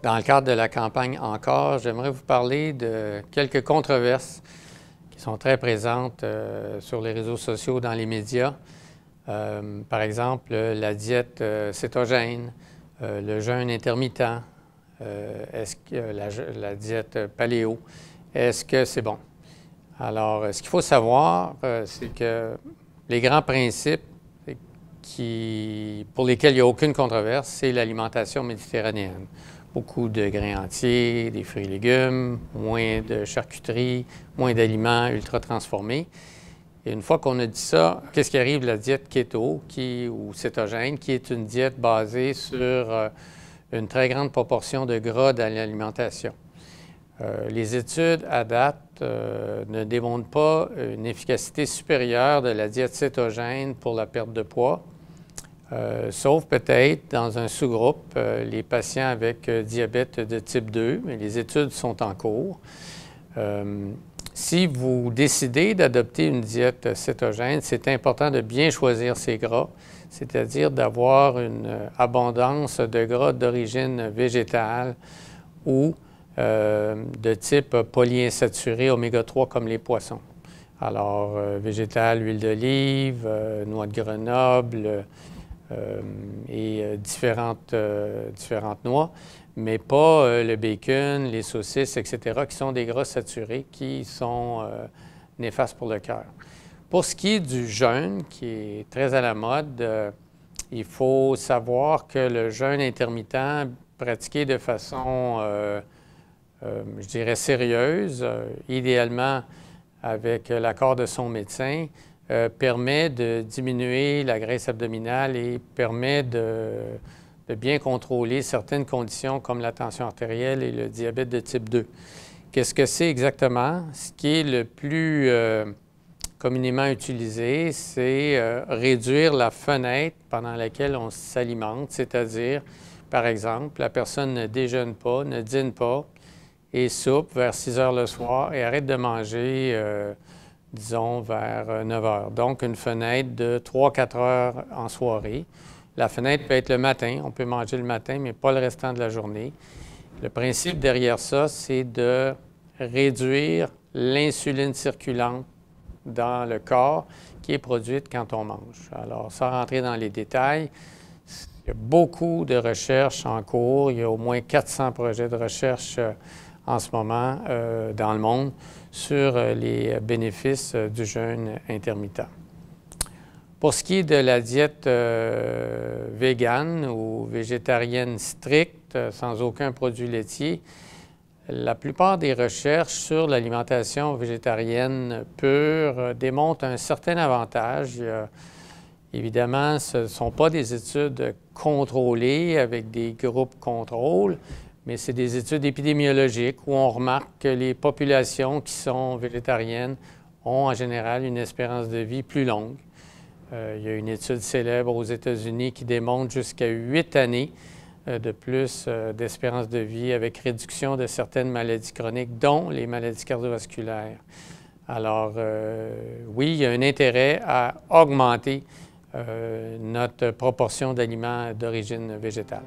Dans le cadre de la campagne Encore, j'aimerais vous parler de quelques controverses qui sont très présentes sur les réseaux sociaux, dans les médias. Par exemple, la diète cétogène, le jeûne intermittent, est-ce que la diète paléo, est-ce que c'est bon? Alors, ce qu'il faut savoir, c'est que les grands principes pour lesquels il n'y a aucune controverse, c'est l'alimentation méditerranéenne. Beaucoup de grains entiers, des fruits et légumes, moins de charcuterie, moins d'aliments ultra transformés. Et une fois qu'on a dit ça, qu'est-ce qui arrive de la diète keto ou cétogène, qui est une diète basée sur une très grande proportion de gras dans l'alimentation. Les études à date ne démontrent pas une efficacité supérieure de la diète cétogène pour la perte de poids, sauf peut-être dans un sous-groupe, les patients avec diabète de type 2, mais les études sont en cours. Si vous décidez d'adopter une diète cétogène, c'est important de bien choisir ses gras, c'est-à-dire d'avoir une abondance de gras d'origine végétale ou de type polyinsaturé oméga 3 comme les poissons. Alors, végétal, huile d'olive, noix de Grenoble et différentes noix, mais pas le bacon, les saucisses, etc., qui sont des gras saturés qui sont néfastes pour le cœur. Pour ce qui est du jeûne, qui est très à la mode, il faut savoir que le jeûne intermittent, pratiqué de façon je dirais sérieuse, idéalement avec l'accord de son médecin, permet de diminuer la graisse abdominale et permet de bien contrôler certaines conditions comme la tension artérielle et le diabète de type 2. Qu'est-ce que c'est exactement? Ce qui est le plus communément utilisé, c'est réduire la fenêtre pendant laquelle on s'alimente, c'est-à-dire, par exemple, la personne ne déjeune pas, ne dîne pas, et soupe vers 6 heures le soir et arrête de manger, disons, vers 9 heures. Donc, une fenêtre de 3-4 heures en soirée. La fenêtre peut être le matin, on peut manger le matin, mais pas le restant de la journée. Le principe derrière ça, c'est de réduire l'insuline circulante dans le corps qui est produite quand on mange. Alors, sans rentrer dans les détails, il y a beaucoup de recherches en cours. Il y a au moins 400 projets de recherche en ce moment dans le monde sur les bénéfices du jeûne intermittent. Pour ce qui est de la diète végane ou végétarienne stricte, sans aucun produit laitier, la plupart des recherches sur l'alimentation végétarienne pure démontrent un certain avantage. Évidemment, ce ne sont pas des études contrôlées avec des groupes contrôle, mais c'est des études épidémiologiques où on remarque que les populations qui sont végétariennes ont en général une espérance de vie plus longue. Il y a une étude célèbre aux États-Unis qui démontre jusqu'à 8 années de plus d'espérance de vie avec réduction de certaines maladies chroniques, dont les maladies cardiovasculaires. Alors, oui, il y a un intérêt à augmenter notre proportion d'aliments d'origine végétale.